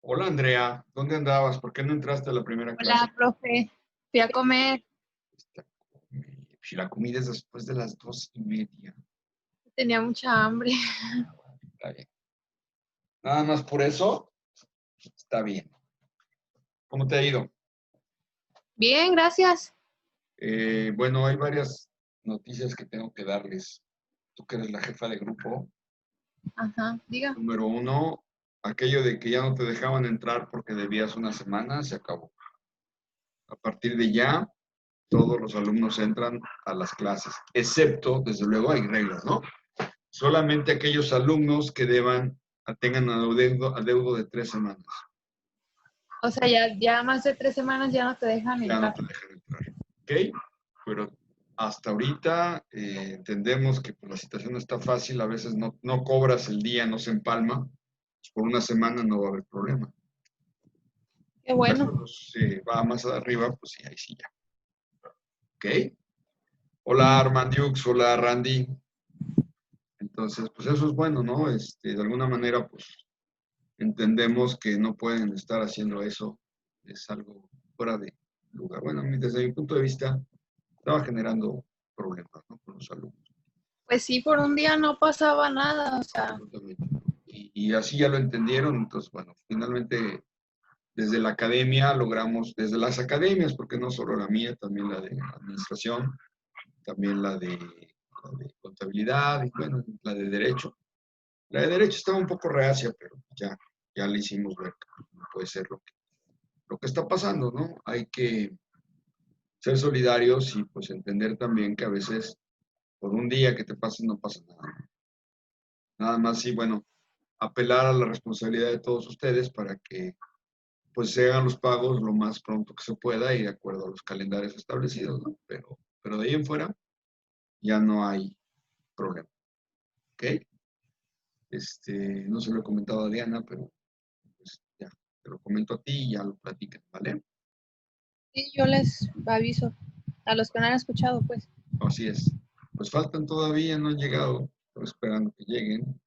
Hola Andrea, ¿dónde andabas? ¿Por qué no entraste a la primera clase? Hola, profe. Fui a comer, Esta Si la comida es después de las 2:30. tenía mucha hambre. Está bien. Nada más por eso, está bien. ¿Cómo te ha ido? Bien, gracias. Bueno, hay varias noticias que tengo que darles. Tú que eres la jefa de grupo. Ajá, diga. Número uno, aquello de que ya no te dejaban entrar porque debías una semana, se acabó. A partir de ya, todos los alumnos entran a las clases, excepto, desde luego, hay reglas, ¿no? Solamente aquellos alumnos que tengan adeudo de 3 semanas. O sea, ya más de 3 semanas ya no te dejan Ya no entrar. te dejan entrar. ¿Ok? Pero hasta ahorita entendemos que pues, la situación no está fácil, a veces no cobras el día, no se empalma, pues, por una semana no va a haber problema. Qué Ya bueno. cuando se va más arriba, pues sí, ahí sí ya. ¿Ok? Hola Armandiux, hola Randy. Entonces, pues eso es bueno, ¿no? De alguna manera, pues entendemos que no pueden estar haciendo eso. Es algo fuera de lugar. Bueno, desde mi punto de vista, estaba generando problemas, ¿no? Con los alumnos. Pues sí, por un día no pasaba nada, o sea, Absolutamente. Y así ya lo entendieron. Entonces, bueno, finalmente, desde la academia logramos, desde las academias, porque no solo la mía, también la de administración, también la de contabilidad y, bueno, la de derecho. La de derecho estaba un poco reacia, pero ya le hicimos ver que no puede ser lo que está pasando, ¿no? Hay que ser solidarios y pues entender también que a veces por un día que te pases no pasa nada. Nada más sí, bueno, apelar a la responsabilidad de todos ustedes para que pues se hagan los pagos lo más pronto que se pueda y de acuerdo a los calendarios establecidos, ¿no? Pero de ahí en fuera ya no hay problema, ¿ok? No se lo he comentado a Diana, pero pues ya, te lo comento a ti y ya lo platican, ¿vale? sí, yo les aviso a los que no han escuchado, pues. Así es. Pues faltan todavía, no han llegado, estoy esperando que lleguen.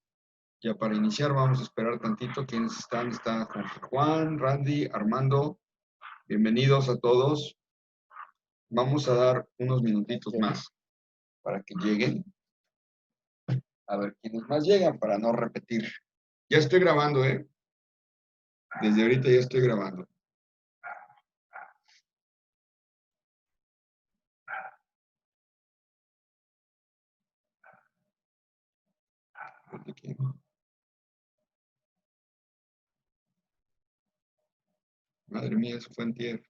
Ya para iniciar vamos a esperar tantito. ¿Quiénes están? Está Juan, Randy, Armando. Bienvenidos a todos. Vamos a dar unos minutitos más para que lleguen. A ver quiénes más llegan para no repetir. Ya estoy grabando, ¿eh? Desde ahorita ya estoy grabando. Madre mía, eso fue antier.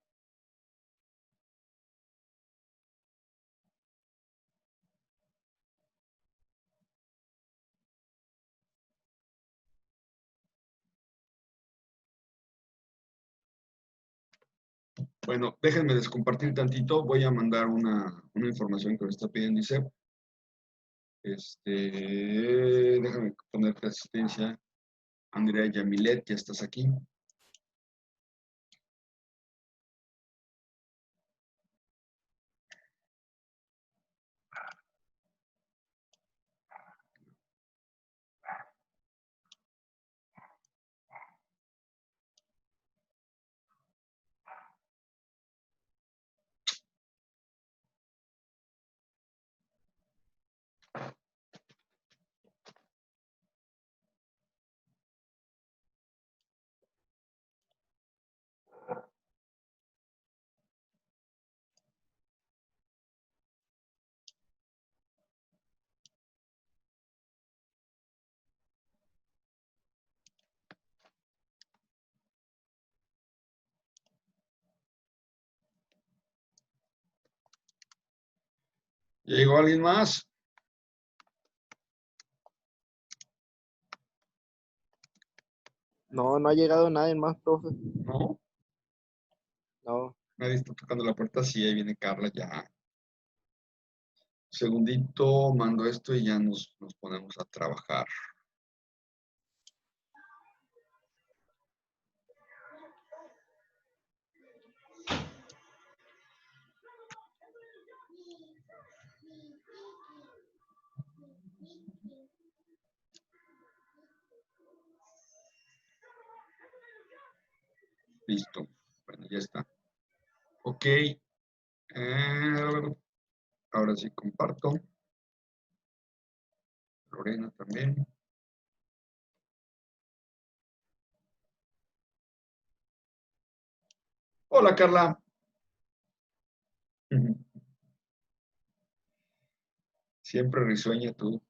Bueno, déjenme descompartir tantito. Voy a mandar una información que me está pidiendo ISEP. Déjame ponerte asistencia. Andrea Yamilet, ya estás aquí. ¿Ya llegó alguien más? No, no ha llegado nadie más, profe. ¿No? No. Nadie está tocando la puerta. Sí, ahí viene Carla ya. Segundito, mando esto y ya nos ponemos a trabajar. Listo. Bueno, ya está. Ok. Ahora sí comparto. Lorena también. Hola, Carla. Siempre risueña tú.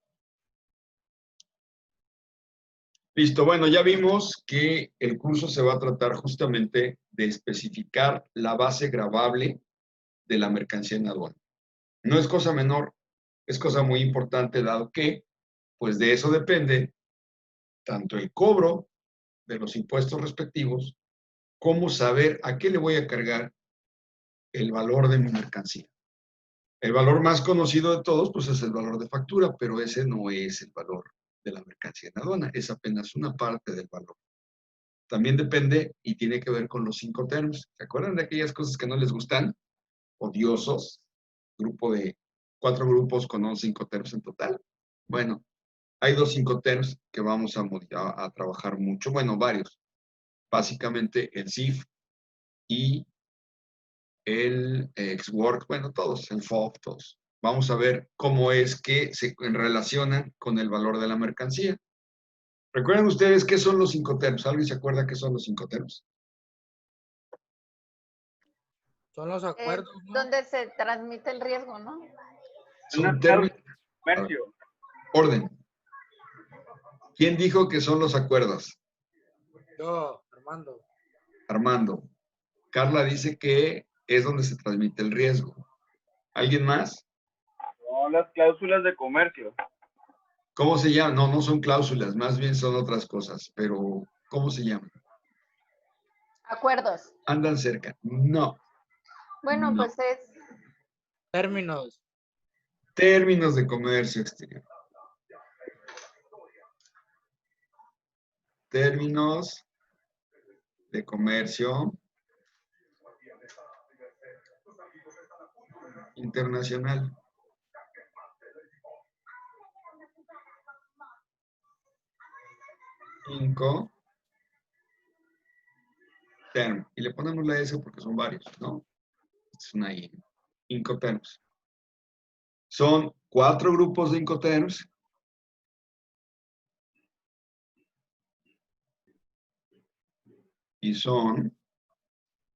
Listo, bueno, ya vimos que el curso se va a tratar justamente de especificar la base gravable de la mercancía en aduana. No es cosa menor, es cosa muy importante dado que, pues de eso depende tanto el cobro de los impuestos respectivos, como saber a qué le voy a cargar el valor de mi mercancía. El valor más conocido de todos, pues es el valor de factura, pero ese no es el valor de la mercancía en aduana, es apenas una parte del valor. También depende y tiene que ver con los 5 terms. ¿Se acuerdan de aquellas cosas que no les gustan? Odiosos. Grupo de 4 grupos con 5 terms en total. Bueno, hay 2 5 terms que vamos a trabajar mucho. Bueno, varios. Básicamente el CIF y el XWork, bueno, todos, el FOB, todos. Vamos a ver cómo es que se relacionan con el valor de la mercancía. ¿Recuerdan ustedes qué son los 5 terms? ¿Alguien se acuerda qué son los 5 terms? Son los acuerdos, ¿no? Donde se transmite el riesgo, ¿no? Son términos. Orden. ¿Quién dijo que son los acuerdos? Yo, Armando. Armando. Carla dice que es donde se transmite el riesgo. ¿Alguien más? No, las cláusulas de comercio. ¿Cómo se llama? No, no son cláusulas, más bien son otras cosas, pero ¿cómo se llaman? Acuerdos. Andan cerca. No. Bueno, No. pues es Términos. Términos de comercio exterior. Términos de comercio internacional. Cinco term. Y le ponemos la S porque son varios, ¿no? Es una I. Incoterms. Son 4 grupos de Incoterms. Y son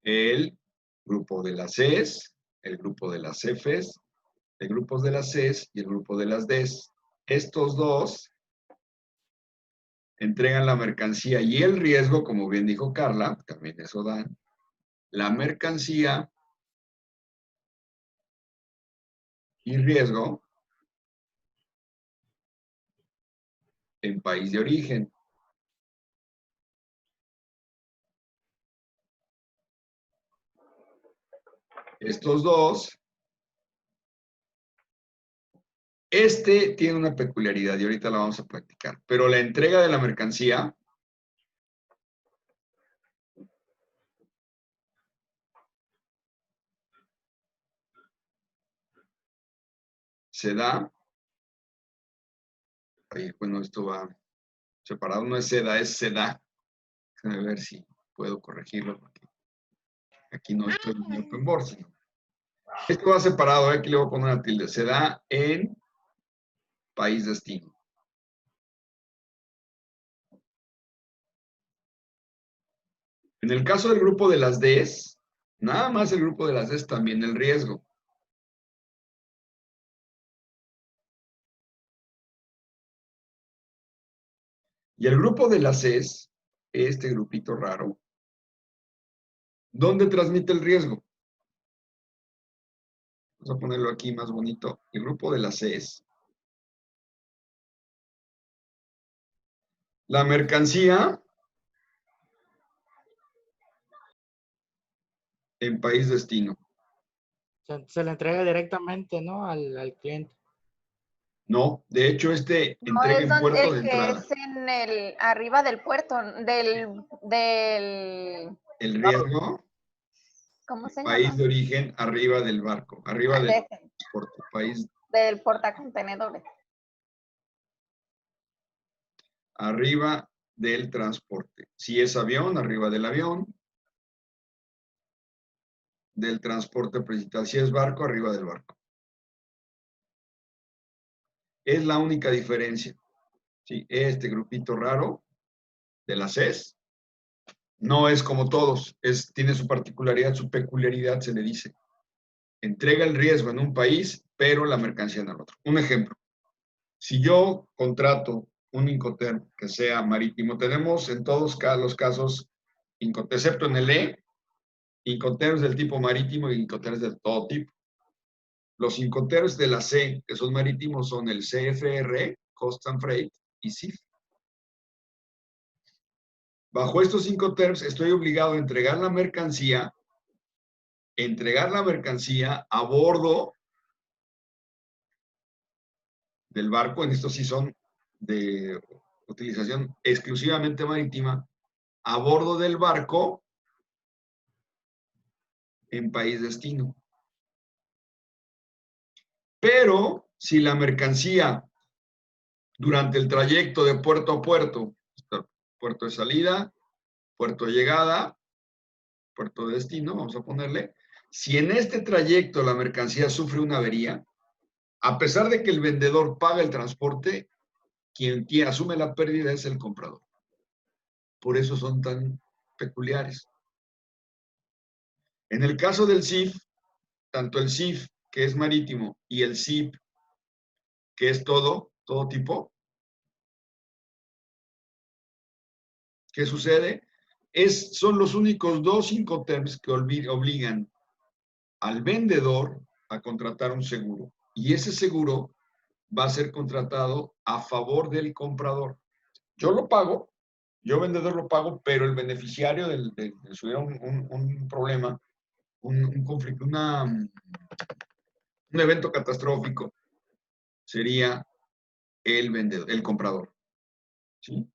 el grupo de las Cs, el grupo de las Fs, el grupo de las Cs y el grupo de las Ds. Estos dos entregan la mercancía y el riesgo, como bien dijo Carla, también eso dan, la mercancía y riesgo en país de origen. Estos dos, este tiene una peculiaridad y ahorita la vamos a practicar, pero la entrega de la mercancía se da, bueno, esto va separado, no es seda, es seda. A ver si puedo corregirlo, porque aquí no estoy en open board, sino. Esto va separado, aquí le voy a poner una tilde. Se da en país destino. En el caso del grupo de las Ds, nada más el grupo de las Ds, también el riesgo. Y el grupo de las Cs, este grupito raro, ¿dónde transmite el riesgo? Vamos a ponerlo aquí más bonito. El grupo de las Cs. La mercancía en país destino. Se le entrega directamente, ¿no? Al cliente. No, de hecho, este No, entrega es en donde, puerto de el que entrada. es en el, arriba del puerto, El riesgo, ¿cómo se país llama? de origen, arriba del barco, arriba del transporte, país, Del portacontenedores. arriba del transporte. Si es avión, arriba del avión. del transporte principal. Si es barco, arriba del barco. Es la única diferencia. ¿Sí? Este grupito raro de la CES no es como todos, tiene su particularidad, su peculiaridad, se le dice. Entrega el riesgo en un país, pero la mercancía en el otro. Un ejemplo. Si yo contrato un Incoterm que sea marítimo, tenemos en todos los casos, excepto en el E, Incoterms del tipo marítimo y Incoterms de todo tipo. Los Incoterms de la C, que son marítimos, son el CFR, Cost and Freight, y CIF. Bajo estos Incoterms estoy obligado a entregar la mercancía a bordo del barco. En estos sí son de utilización exclusivamente marítima, a bordo del barco en país destino. Pero si la mercancía durante el trayecto de puerto a puerto, puerto de salida, puerto de llegada, puerto de destino, vamos a ponerle, si en este trayecto la mercancía sufre una avería, a pesar de que el vendedor paga el transporte, quien asume la pérdida es el comprador. Por eso son tan peculiares. En el caso del CIF, tanto el CIF, que es marítimo, y el CIP, que es todo tipo, ¿qué sucede? Son los únicos dos Incoterms que obligan al vendedor a contratar un seguro. Y ese seguro va a ser contratado a favor del comprador. Yo lo pago, yo vendedor lo pago, pero el beneficiario si hubiera un problema, un conflicto, un evento catastrófico, sería el vendedor, el comprador. ¿Sí?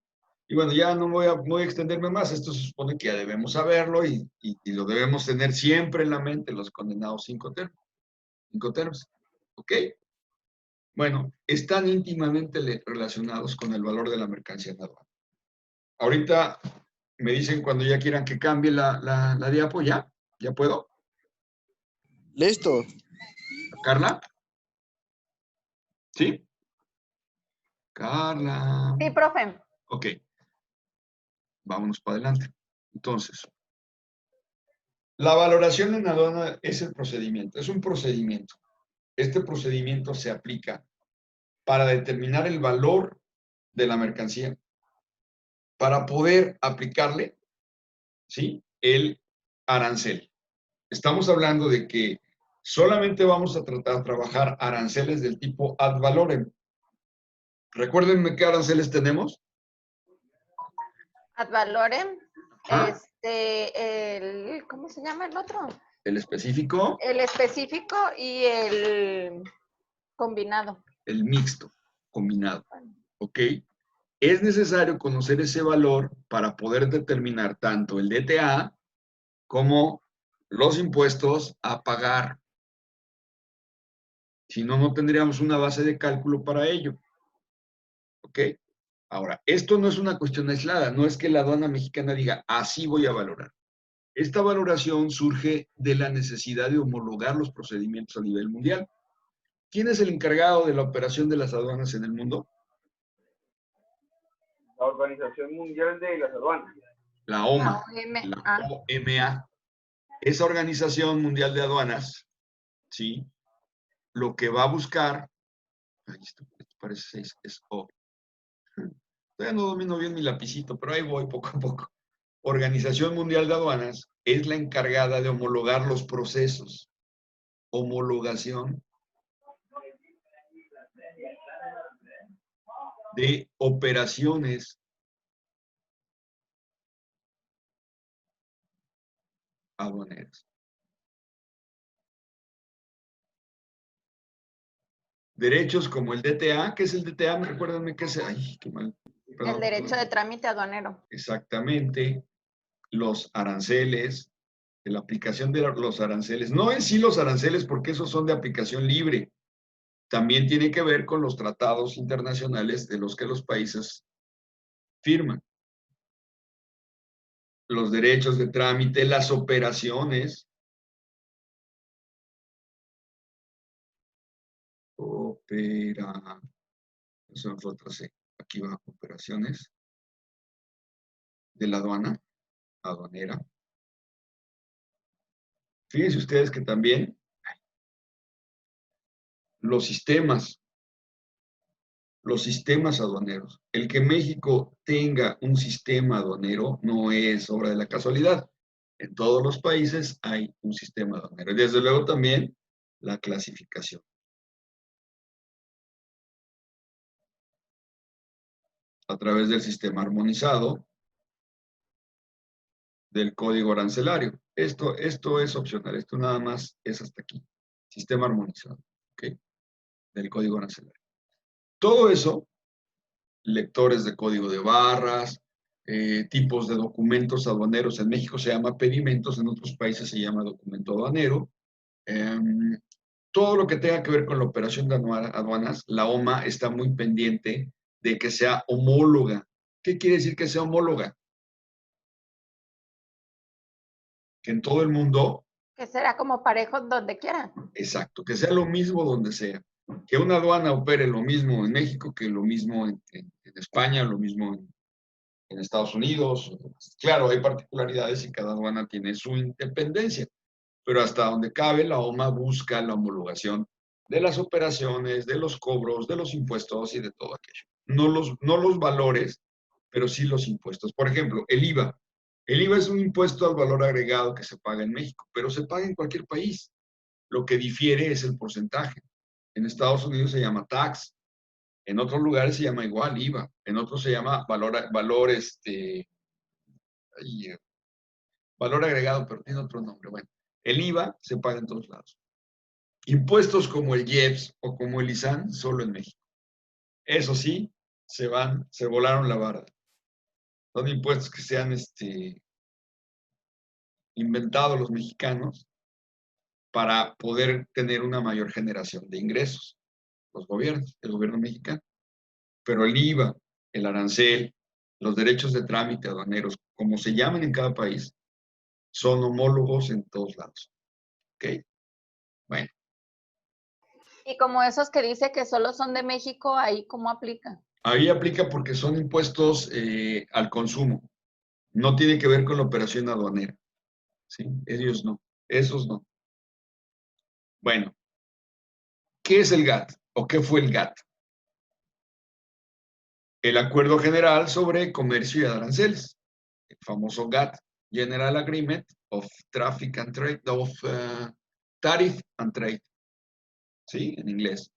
Y bueno, ya no voy a extenderme más. Esto se supone que ya debemos saberlo y lo debemos tener siempre en la mente, los condenados Incoterms. ¿Ok? Bueno, están íntimamente relacionados con el valor de la mercancía en aduana. Ahorita me dicen cuando ya quieran que cambie la diapo, ¿ya? ¿Ya puedo? Listo. ¿Carla? ¿Sí? Carla. Sí, profe. Ok. Vámonos para adelante. Entonces, la valoración en aduana es el procedimiento, es un procedimiento. Este procedimiento se aplica para determinar el valor de la mercancía, para poder aplicarle, ¿sí?, el arancel. Estamos hablando de que solamente vamos a trabajar aranceles del tipo ad valorem. Recuérdenme qué aranceles tenemos. Ad valorem. Ajá. ¿Cómo se llama el otro? El específico. El específico y el combinado. El mixto, combinado. ¿Ok? Es necesario conocer ese valor para poder determinar tanto el DTA como los impuestos a pagar. Si no, no tendríamos una base de cálculo para ello. ¿Ok? Ahora, esto no es una cuestión aislada, no es que la aduana mexicana diga, así voy a valorar. Esta valoración surge de la necesidad de homologar los procedimientos a nivel mundial. ¿Quién es el encargado de la operación de las aduanas en el mundo? La Organización Mundial de las Aduanas. La OMA. La La OMA. Esa Organización Mundial de Aduanas, ¿sí?, lo que va a buscar, esto parece es O. Todavía no domino bien mi lapicito, pero ahí voy poco a poco. Organización Mundial de Aduanas es la encargada de homologar los procesos. Homologación de operaciones aduaneras. Derechos como el DTA, ¿qué es el DTA? Recuérdenme qué es. Ay, qué mal. Perdón, el derecho perdón. de trámite aduanero. Exactamente. Los aranceles, de la aplicación de los aranceles. No en sí los aranceles, porque esos son de aplicación libre. También tiene que ver con los tratados internacionales de los que los países firman. Los derechos de trámite, las operaciones, Eso me fue otra C. Aquí va operaciones de la aduanera. Fíjense ustedes que también los sistemas aduaneros. El que México tenga un sistema aduanero no es obra de la casualidad. En todos los países hay un sistema aduanero. Y desde luego también la clasificación. A través del sistema armonizado del código arancelario. Esto es opcional. Esto nada más es hasta aquí. Sistema armonizado. ¿Ok? Del código arancelario. Todo eso, lectores de código de barras, tipos de documentos aduaneros. En México se llama pedimentos, en otros países se llama documento aduanero. Todo lo que tenga que ver con la operación de aduanas, la OMA está muy pendiente de que sea homóloga. ¿Qué quiere decir que sea homóloga? Que en todo el mundo, Que será como parejo donde quiera. exacto, que sea lo mismo donde sea. Que una aduana opere lo mismo en México que lo mismo en España, lo mismo en Estados Unidos. Claro, hay particularidades y cada aduana tiene su independencia, pero hasta donde cabe, la OMA busca la homologación de las operaciones, de los cobros, de los impuestos y de todo aquello. No los valores, pero sí los impuestos. Por ejemplo, el IVA. El IVA es un impuesto al valor agregado que se paga en México, pero se paga en cualquier país. Lo que difiere es el porcentaje. En Estados Unidos se llama tax, en otros lugares se llama igual IVA, en otros se llama valor agregado, pero tiene otro nombre. Bueno, el IVA se paga en todos lados. Impuestos como el IEPS o como el ISAN, solo en México. Eso sí, se volaron la barda. Son impuestos que se han inventado los mexicanos para poder tener una mayor generación de ingresos, los gobiernos, el gobierno mexicano. Pero el IVA, el arancel, los derechos de trámite aduaneros, como se llaman en cada país, son homólogos en todos lados. ¿Ok? Bueno. Y como esos que dice que solo son de México, ahí cómo aplica. Ahí aplica porque son impuestos al consumo. No tiene que ver con la operación aduanera. ¿Sí? Ellos no. Esos no. Bueno, ¿qué es el GATT? ¿O qué fue el GATT? El Acuerdo General sobre Comercio y Aranceles. El famoso GATT, General Agreement of Traffic and Trade, Tariff and Trade. ¿Sí? En inglés.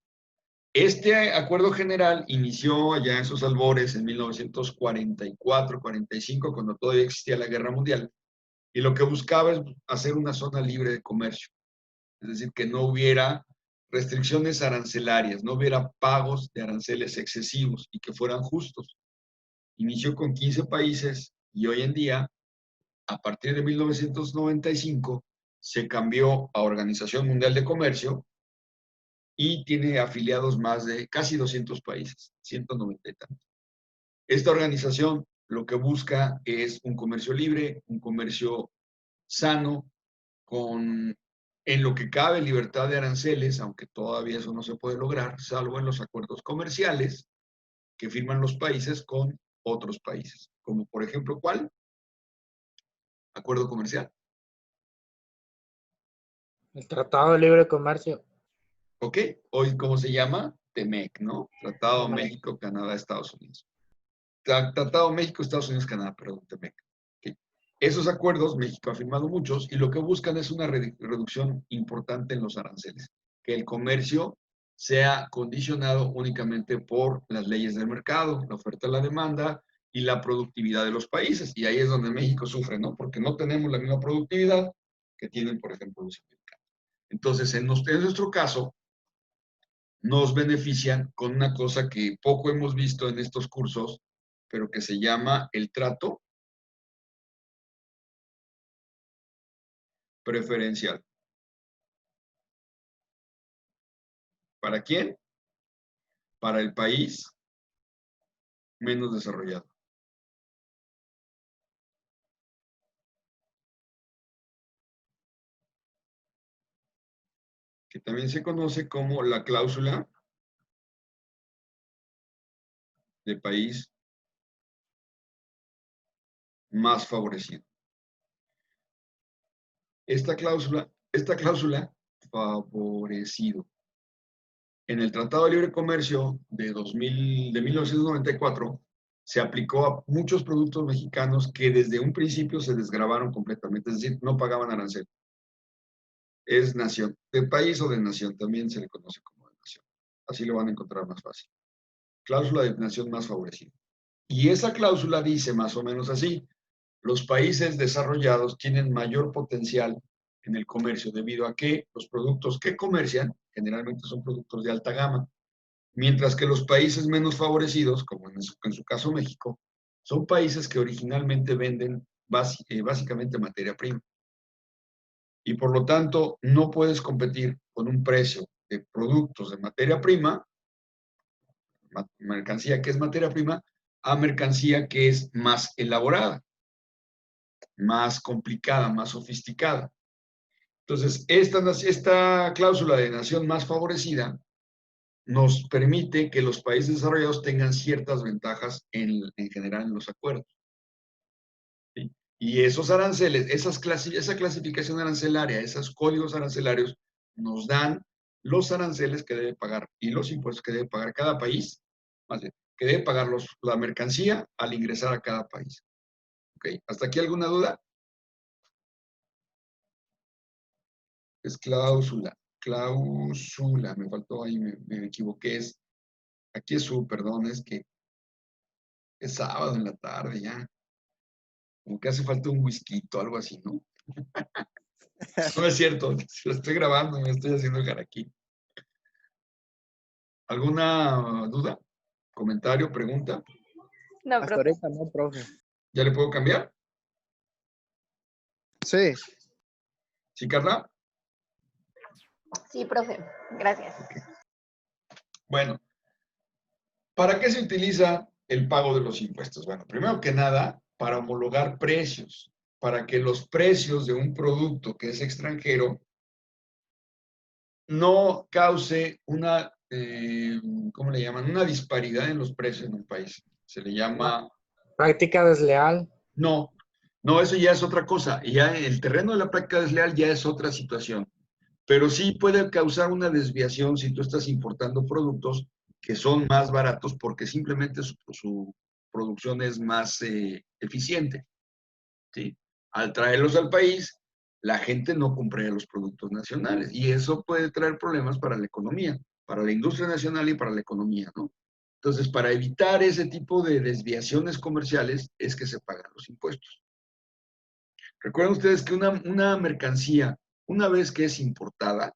Este acuerdo general inició allá en sus albores en 1944-45, cuando todavía existía la Guerra Mundial, y lo que buscaba es hacer una zona libre de comercio, es decir, que no hubiera restricciones arancelarias, no hubiera pagos de aranceles excesivos y que fueran justos. Inició con 15 países y hoy en día, a partir de 1995, se cambió a Organización Mundial de Comercio, y tiene afiliados más de casi 200 países, 190 y tantos. Esta organización lo que busca es un comercio libre, un comercio sano, con, en lo que cabe, libertad de aranceles, aunque todavía eso no se puede lograr, salvo en los acuerdos comerciales que firman los países con otros países. Como por ejemplo, ¿cuál? Acuerdo comercial. El Tratado de Libre Comercio. ¿Ok? Hoy, ¿cómo se llama? TEMEC, ¿no? Tratado TEMEC. México, Canadá, Estados Unidos. Tratado México, Estados Unidos, Canadá, perdón, TEMEC. ¿Okay? Esos acuerdos, México ha firmado muchos y lo que buscan es una reducción importante en los aranceles. Que el comercio sea condicionado únicamente por las leyes del mercado, la oferta, la demanda y la productividad de los países. Y ahí es donde México sufre, ¿no? Porque no tenemos la misma productividad que tienen, por ejemplo, los americanos. Entonces, en nuestro caso, nos benefician con una cosa que poco hemos visto en estos cursos, pero que se llama el trato preferencial. ¿Para quién? Para el país menos desarrollado. Que también se conoce como la cláusula de país más favorecido. Esta cláusula, favorecido. En el Tratado de Libre Comercio de 1994 se aplicó a muchos productos mexicanos que desde un principio se desgravaron completamente, es decir, no pagaban arancel. Es nación, de país o de nación, también se le conoce como de nación. Así lo van a encontrar más fácil. Cláusula de nación más favorecida. Y esa cláusula dice más o menos así: los países desarrollados tienen mayor potencial en el comercio debido a que los productos que comercian generalmente son productos de alta gama, mientras que los países menos favorecidos, como en su caso México, son países que originalmente venden básicamente materia prima. Y por lo tanto no puedes competir con un precio de productos de materia prima, mercancía que es materia prima, a mercancía que es más elaborada, más complicada, más sofisticada. Entonces, esta cláusula de nación más favorecida nos permite que los países desarrollados tengan ciertas ventajas en general en los acuerdos. ¿Sí? Y esos aranceles, esa clasificación arancelaria, esos códigos arancelarios nos dan los aranceles que debe pagar y los impuestos que debe pagar cada país, más bien, que debe pagar la mercancía al ingresar a cada país. ¿Ok? ¿Hasta aquí alguna duda? Es cláusula, me faltó ahí, me equivoqué. Aquí es perdón, es que es sábado en la tarde ya. Como que hace falta un whisky, algo así, ¿no? No es cierto, lo estoy grabando, me estoy haciendo el jaraquí. ¿Alguna duda? ¿Comentario? ¿Pregunta? No, Hasta profe. ahorita no, profe. ¿Ya le puedo cambiar? Sí. ¿Sí, Carla? Sí, profe. Gracias. Bueno, ¿para qué se utiliza el pago de los impuestos? Bueno, primero que nada, para homologar precios, para que los precios de un producto que es extranjero no cause una, ¿cómo le llaman? Una disparidad en los precios en un país. Se le llama, Práctica desleal. no, eso ya es otra cosa. Ya el terreno de la práctica desleal ya es otra situación. Pero sí puede causar una desviación si tú estás importando productos que son más baratos porque simplemente su producción es más eficiente. ¿Sí? Al traerlos al país, la gente no compra los productos nacionales y eso puede traer problemas para la economía, para la industria nacional y para la economía, ¿no? Entonces, para evitar ese tipo de desviaciones comerciales es que se pagan los impuestos. Recuerden ustedes que una mercancía, una vez que es importada,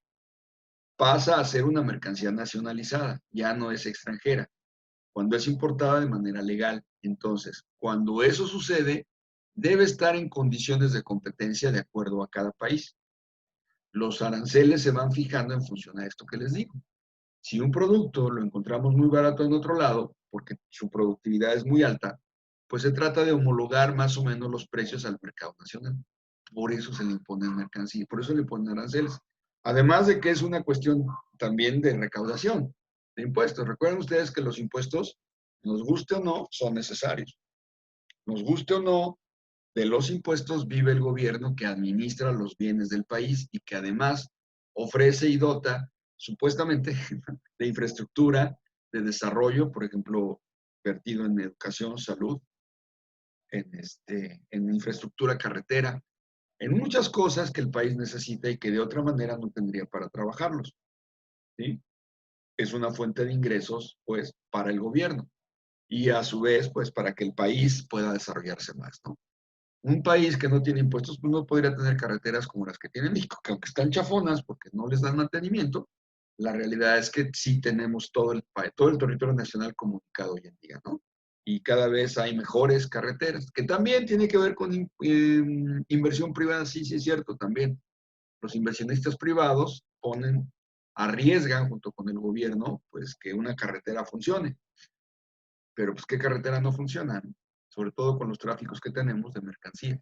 pasa a ser una mercancía nacionalizada, ya no es extranjera, cuando es importada de manera legal. Entonces, cuando eso sucede, debe estar en condiciones de competencia de acuerdo a cada país. Los aranceles se van fijando en función a esto que les digo. Si un producto lo encontramos muy barato en otro lado, porque su productividad es muy alta, pues se trata de homologar más o menos los precios al mercado nacional. Por eso se le imponen mercancías, por eso le ponen aranceles. Además de que es una cuestión también de recaudación de impuestos. Recuerden ustedes que los impuestos, nos guste o no, son necesarios. Nos guste o no, de los impuestos vive el gobierno que administra los bienes del país y que además ofrece y dota supuestamente de infraestructura, de desarrollo, por ejemplo, vertido en educación, salud, en infraestructura carretera, en muchas cosas que el país necesita y que de otra manera no tendría para trabajarlos. ¿Sí? Es una fuente de ingresos, pues, para el gobierno y a su vez, pues, para que el país pueda desarrollarse más, ¿no? Un país que no tiene impuestos, pues no podría tener carreteras como las que tiene México, que aunque están chafonas porque no les dan mantenimiento, la realidad es que sí tenemos todo el territorio nacional comunicado hoy en día, ¿no? Y cada vez hay mejores carreteras, que también tiene que ver con inversión privada, sí, sí es cierto, también. Los inversionistas privados arriesgan junto con el gobierno, pues que una carretera funcione. Pero pues, ¿qué carretera no funciona? Sobre todo con los tráficos que tenemos de mercancía.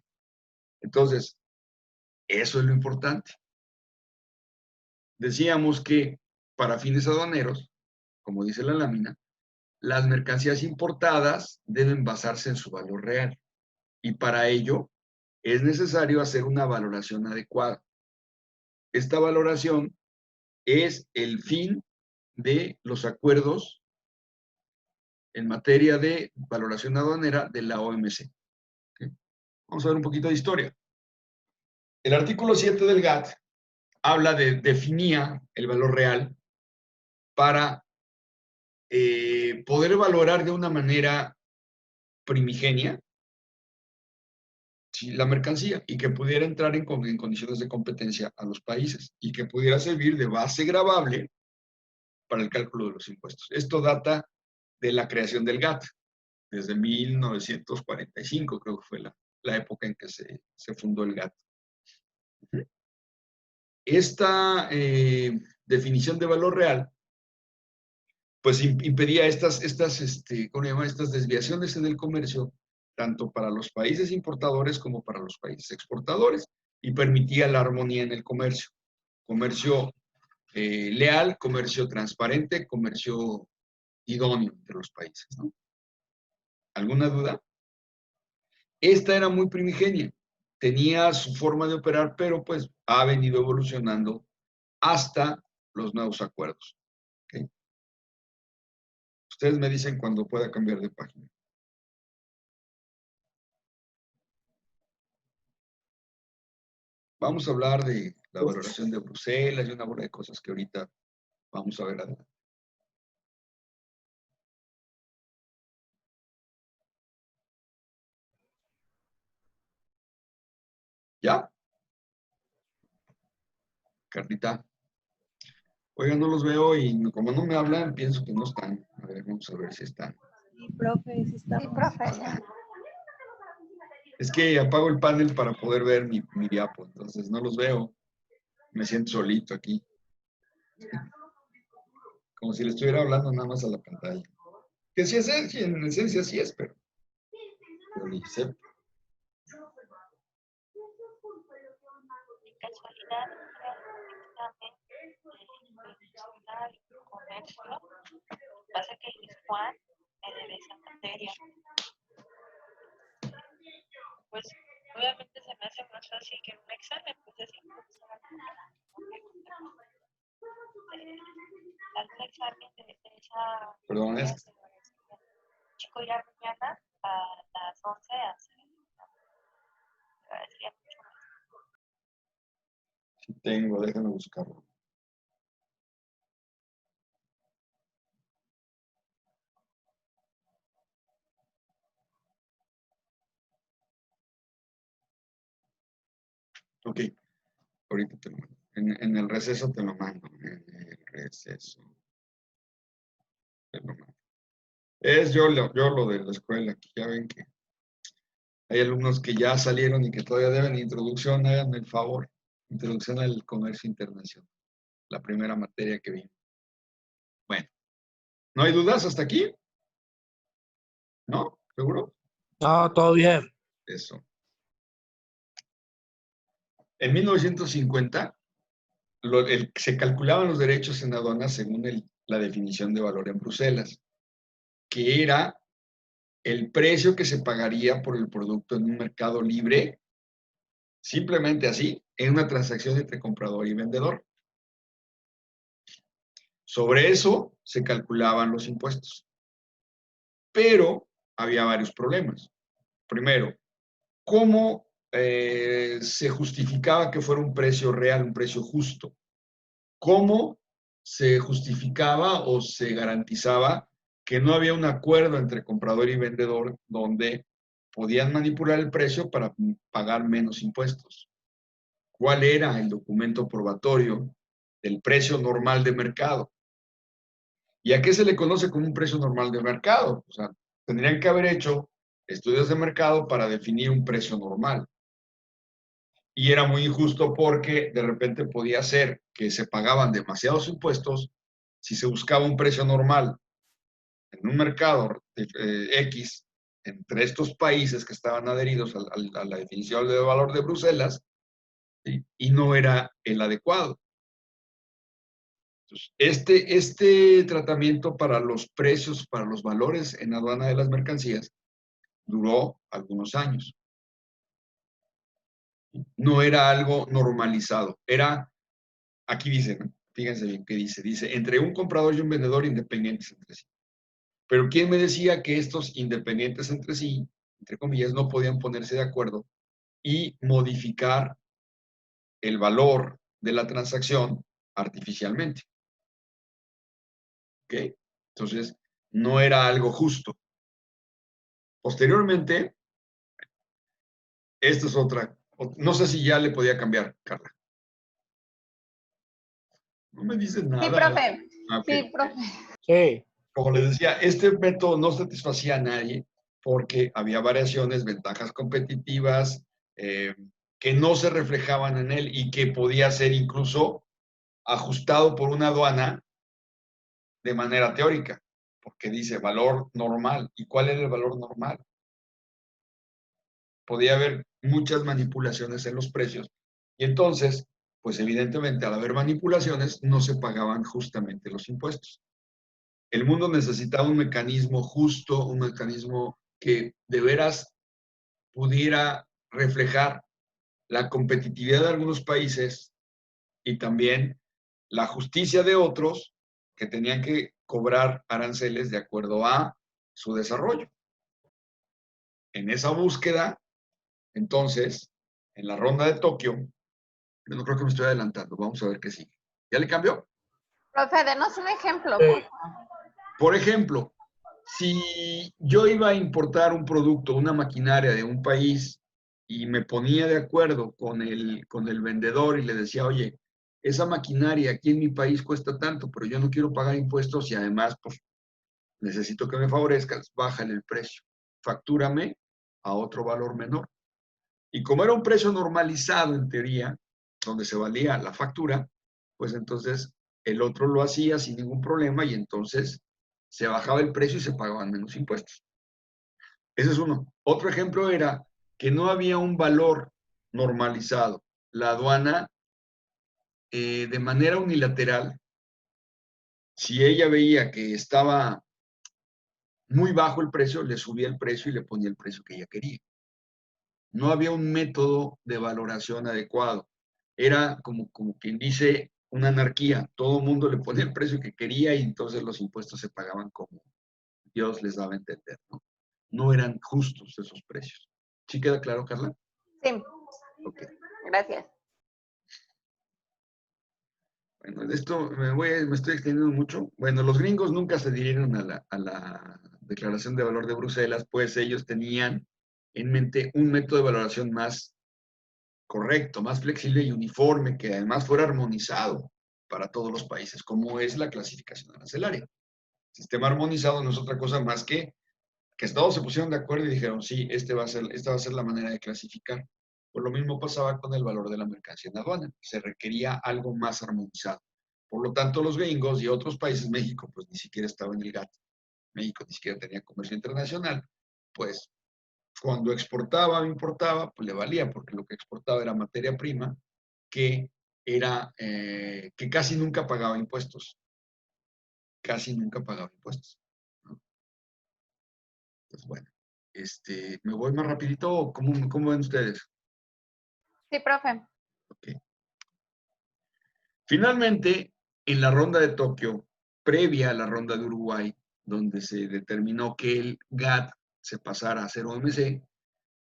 Entonces, eso es lo importante. Decíamos que para fines aduaneros, como dice la lámina, las mercancías importadas deben basarse en su valor real. Y para ello es necesario hacer una valoración adecuada. Esta valoración es el fin de los acuerdos en materia de valoración aduanera de la OMC. ¿Okay? Vamos a ver un poquito de historia. El artículo 7 del GATT definía el valor real para poder valorar de una manera primigenia la mercancía y que pudiera entrar en condiciones de competencia a los países y que pudiera servir de base gravable para el cálculo de los impuestos. Esto data de la creación del GATT, desde 1945 creo que fue la época en que se fundó el GATT. Esta definición de valor real pues impedía estas desviaciones en el comercio, tanto para los países importadores como para los países exportadores, y permitía la armonía en el comercio. Comercio leal, comercio transparente, comercio idóneo entre los países, ¿no? ¿Alguna duda? Esta era muy primigenia, tenía su forma de operar, pero pues ha venido evolucionando hasta los nuevos acuerdos. ¿Okay? Ustedes me dicen cuando pueda cambiar de página. Vamos a hablar de la valoración de Bruselas y una bola de cosas que ahorita vamos a ver adelante. ¿Ya? Carlita. Oigan, no los veo y como no me hablan, pienso que no están. A ver, vamos a ver si están. Sí, profe, sí está. Sí, profe, ya. Es que apago el panel para poder ver mi diapo, entonces no los veo. Me siento solito aquí. Como si le estuviera hablando nada más a la pantalla. Que sí es él, sí, en esencia sí es, pero ni sé. Casualidad, el examen de comercio, pasa que Luis Juan me debe esa materia. Pues obviamente se me hace más fácil que en un examen, pues es algún examen de esa. Perdón, es. Chico, ya mañana a las 11 así. Sería mucho más. Sí tengo, déjame buscarlo. Ok, ahorita te lo mando. En el receso te lo mando. En el receso te lo mando. Es yo lo de la escuela, que ya ven que hay alumnos que ya salieron y que todavía deben introducción, háganme el favor. Introducción al comercio internacional. La primera materia que vi. Bueno, ¿no hay dudas hasta aquí? ¿No? ¿Seguro? No, todo bien. Eso. En 1950 se calculaban los derechos en aduanas según la definición de valor en Bruselas, que era el precio que se pagaría por el producto en un mercado libre, simplemente así, en una transacción entre comprador y vendedor. Sobre eso se calculaban los impuestos. Pero había varios problemas. Primero, ¿cómo se justificaba que fuera un precio real, un precio justo? ¿Cómo se justificaba o se garantizaba que no había un acuerdo entre comprador y vendedor donde podían manipular el precio para pagar menos impuestos? ¿Cuál era el documento probatorio del precio normal de mercado? ¿Y a qué se le conoce como un precio normal de mercado? O sea, tendrían que haber hecho estudios de mercado para definir un precio normal. Y era muy injusto porque de repente podía ser que se pagaban demasiados impuestos si se buscaba un precio normal en un mercado X entre estos países que estaban adheridos a la definición de valor de Bruselas, ¿sí? Y no era el adecuado. Entonces, este tratamiento para los precios, para los valores en aduana de las mercancías, duró algunos años. No era algo normalizado. Era, aquí dice, ¿no? Fíjense bien qué dice. Dice, entre un comprador y un vendedor independientes entre sí. Pero ¿quién me decía que estos independientes entre sí, entre comillas, no podían ponerse de acuerdo y modificar el valor de la transacción artificialmente? ¿Ok? Entonces, no era algo justo. Posteriormente, esta es otra. No sé si ya le podía cambiar, Carla. No me dices Sí, nada. profe. Ok. Sí, profe. Sí, Como les decía, este método no satisfacía a nadie porque había variaciones, ventajas competitivas que no se reflejaban en él y que podía ser incluso ajustado por una aduana de manera teórica, porque dice valor normal. ¿Y cuál era el valor normal? Podía haber muchas manipulaciones en los precios y entonces, pues evidentemente al haber manipulaciones no se pagaban justamente los impuestos. El mundo necesitaba un mecanismo justo, un mecanismo que de veras pudiera reflejar la competitividad de algunos países y también la justicia de otros que tenían que cobrar aranceles de acuerdo a su desarrollo. En esa búsqueda, entonces, en la ronda de Tokio, yo no creo que me estoy adelantando, vamos a ver qué sigue. ¿Ya le cambió? Profe, denos un ejemplo, sí. por favor. Por ejemplo, si yo iba a importar un producto, una maquinaria de un país y me ponía de acuerdo con el vendedor y le decía, oye, esa maquinaria aquí en mi país cuesta tanto, pero yo no quiero pagar impuestos y además, pues, necesito que me favorezcas, bájale el precio, factúrame a otro valor menor. Y como era un precio normalizado en teoría, donde se valía la factura, pues entonces el otro lo hacía sin ningún problema y entonces se bajaba el precio y se pagaban menos impuestos. Ese es uno. Otro ejemplo era que no había un valor normalizado. La aduana, de manera unilateral, si ella veía que estaba muy bajo el precio, le subía el precio y le ponía el precio que ella quería. No había un método de valoración adecuado. Era como quien dice una anarquía. Todo el mundo le ponía el precio que quería y entonces los impuestos se pagaban como Dios les daba a entender, ¿no? No eran justos esos precios. ¿Sí queda claro, Carla? Sí, Ok. gracias. Bueno, de esto me estoy extendiendo mucho. Bueno, los gringos nunca se adhirieron a la Declaración de Valor de Bruselas, pues ellos tenían en mente un método de valoración más correcto, más flexible y uniforme, que además fuera armonizado para todos los países, como es la clasificación arancelaria. Sistema armonizado no es otra cosa más que todos se pusieron de acuerdo y dijeron, sí, esta va a ser la manera de clasificar. Por lo mismo pasaba con el valor de la mercancía en aduana. Se requería algo más armonizado. Por lo tanto, los gringos y otros países, México, pues ni siquiera estaba en el GATT. México ni siquiera tenía comercio internacional. Pues cuando exportaba o importaba, pues le valía, porque lo que exportaba era materia prima que que casi nunca pagaba impuestos. Casi nunca pagaba impuestos, ¿no? Pues bueno, ¿me voy más rapidito o cómo ven ustedes? Sí, profe. Okay. Finalmente, en la ronda de Tokio, previa a la ronda de Uruguay, donde se determinó que el GATT se pasara a ser OMC,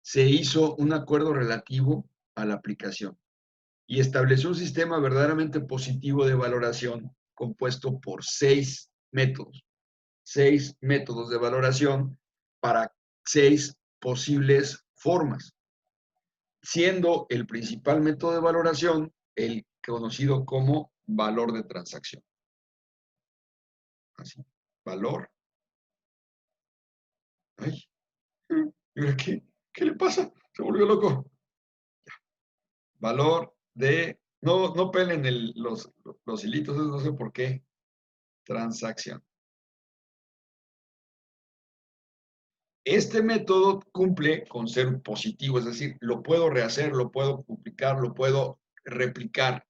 se hizo un acuerdo relativo a la aplicación y estableció un sistema verdaderamente positivo de valoración compuesto por 6 métodos de valoración para 6 posibles formas, siendo el principal método de valoración el conocido como valor de transacción. Así, valor. Ay, ¿y ahora qué le pasa? Se volvió loco. Ya. Valor de, no pelen los hilitos, no sé por qué. Transacción. Este método cumple con ser positivo, es decir, lo puedo rehacer, lo puedo duplicar, lo puedo replicar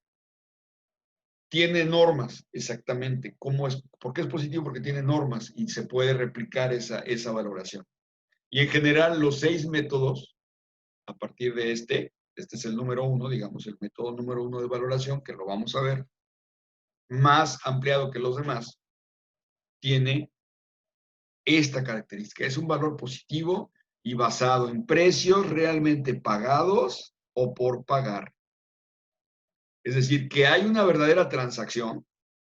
Tiene normas, exactamente. ¿Cómo es? ¿Por qué es positivo? Porque tiene normas y se puede replicar esa valoración. Y en general, los 6 métodos, a partir de este es el número 1, digamos, el método número 1 de valoración, que lo vamos a ver, más ampliado que los demás, tiene esta característica. Es un valor positivo y basado en precios realmente pagados o por pagar. Es decir, que hay una verdadera transacción,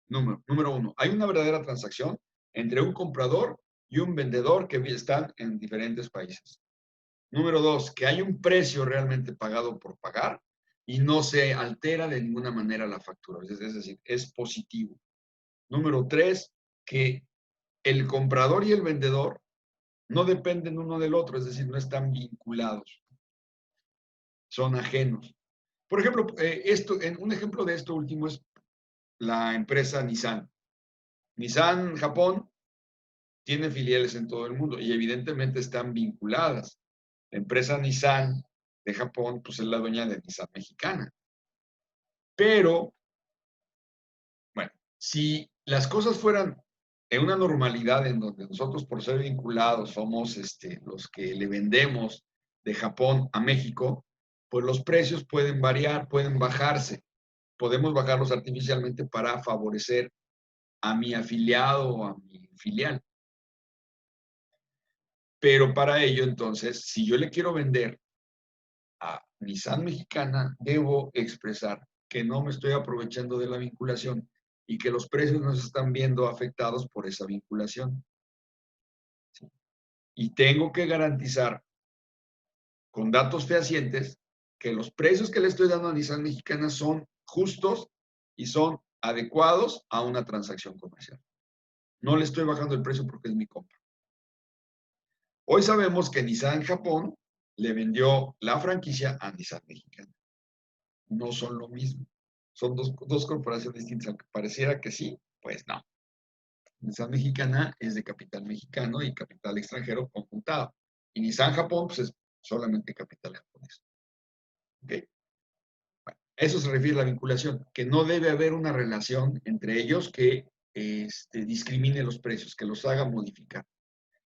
número 1, hay una verdadera transacción entre un comprador y un vendedor que están en diferentes países. Número 2, que hay un precio realmente pagado por pagar y no se altera de ninguna manera la factura. Es decir, es positivo. Número 3, que el comprador y el vendedor no dependen uno del otro, es decir, no están vinculados. Son ajenos. Por ejemplo, un ejemplo de esto último es la empresa Nissan. Nissan Japón tiene filiales en todo el mundo y evidentemente están vinculadas. La empresa Nissan de Japón, pues es la dueña de Nissan mexicana. Pero, bueno, si las cosas fueran en una normalidad en donde nosotros por ser vinculados somos los que le vendemos de Japón a México, pues los precios pueden variar, pueden bajarse. Podemos bajarlos artificialmente para favorecer a mi afiliado o a mi filial. Pero para ello, entonces, si yo le quiero vender a Nissan mexicana, debo expresar que no me estoy aprovechando de la vinculación y que los precios no se están viendo afectados por esa vinculación. ¿Sí? Y tengo que garantizar con datos fehacientes que los precios que le estoy dando a Nissan mexicana son justos y son adecuados a una transacción comercial. No le estoy bajando el precio porque es mi compra. Hoy sabemos que Nissan Japón le vendió la franquicia a Nissan mexicana. No son lo mismo. Son dos corporaciones distintas, aunque pareciera que sí, pues no. Nissan mexicana es de capital mexicano y capital extranjero conjuntado. Y Nissan Japón, pues es solamente capital japonés. ¿Ok? Bueno, eso se refiere a la vinculación, que no debe haber una relación entre ellos que discrimine los precios, que los haga modificar.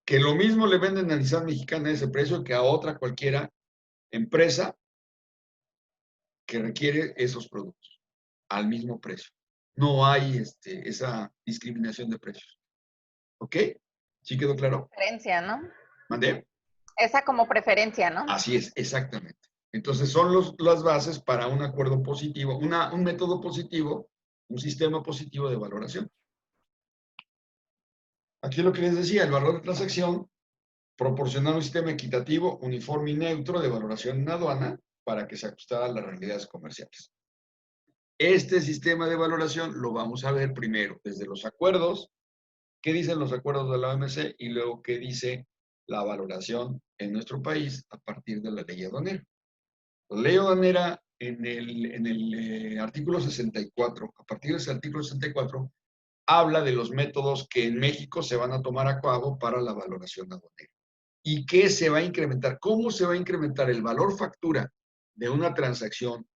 Que lo mismo le venden a Nissan mexicana ese precio que a otra cualquiera empresa que requiere esos productos al mismo precio. No hay esa discriminación de precios. ¿Ok? ¿Sí quedó claro? Preferencia, ¿no? ¿Mandé? Esa como preferencia, ¿no? Así es, exactamente. Entonces son las bases para un acuerdo positivo, un método positivo, un sistema positivo de valoración. Aquí lo que les decía, el valor de transacción, proporcionar un sistema equitativo, uniforme y neutro de valoración en aduana para que se ajustara a las realidades comerciales. Este sistema de valoración lo vamos a ver primero desde los acuerdos, qué dicen los acuerdos de la OMC y luego qué dice la valoración en nuestro país a partir de la ley aduanera. La ley aduanera en el artículo 64, a partir de ese artículo 64, habla de los métodos que en México se van a tomar a cabo para la valoración aduanera. ¿Y qué se va a incrementar? ¿Cómo se va a incrementar el valor factura de una transacción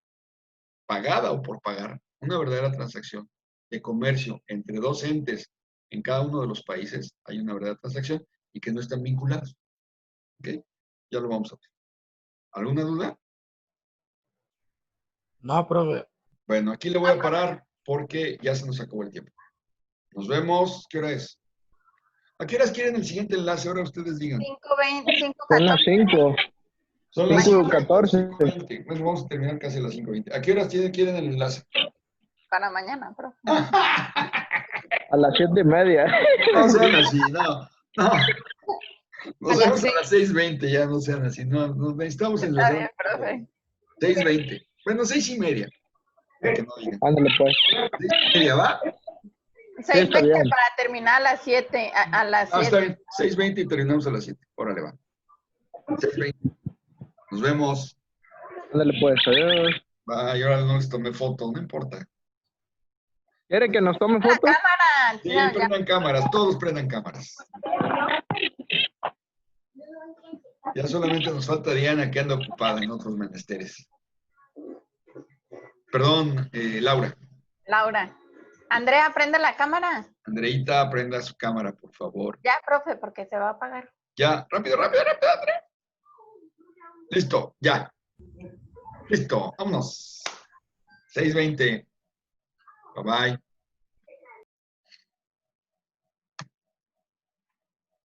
pagada o por pagar, una verdadera transacción de comercio entre dos entes en cada uno de los países? Hay una verdadera transacción y que no están vinculados. ¿Ok? Ya lo vamos a ver. ¿Alguna duda? No, profe. Bueno, aquí le voy a parar porque ya se nos acabó el tiempo. Nos vemos. ¿Qué hora es? ¿A qué horas quieren el siguiente enlace? Ahora ustedes digan. 5:20, Son las 5. Son las 5:14. 5:20. Bueno, vamos a terminar casi a las 5:20. ¿A qué horas quieren el enlace? para mañana, profe. A las 7:30. No sean así, no. Nos A vemos las a las 6:20, ya no sean así. No, nos necesitamos en Está las bien, profe. 6:20. Bueno, 6:30. Para que no digan. Ándale, pues. 6:30, ¿va? 6:20 bien. para terminar a las 7. A las Ah, está 7. bien. 6:20 y terminamos a las 7. Órale, va. 6:20. Nos vemos. Ándale, pues. Adiós. Va, y ahora no les tomé foto, no importa. ¿Quiere que nos tome La foto? cámara. Sí, Ya, ya. prendan cámaras, todos prendan cámaras. Ya solamente nos falta Diana, que anda ocupada en otros menesteres. Perdón, Laura. Laura. Andrea, prende la cámara. Andreita, prenda su cámara, por favor. Ya, profe, porque se va a apagar. Ya, rápido, rápido, rápido, Andrea. Listo, ya. Listo, vámonos. 6:20. Bye bye.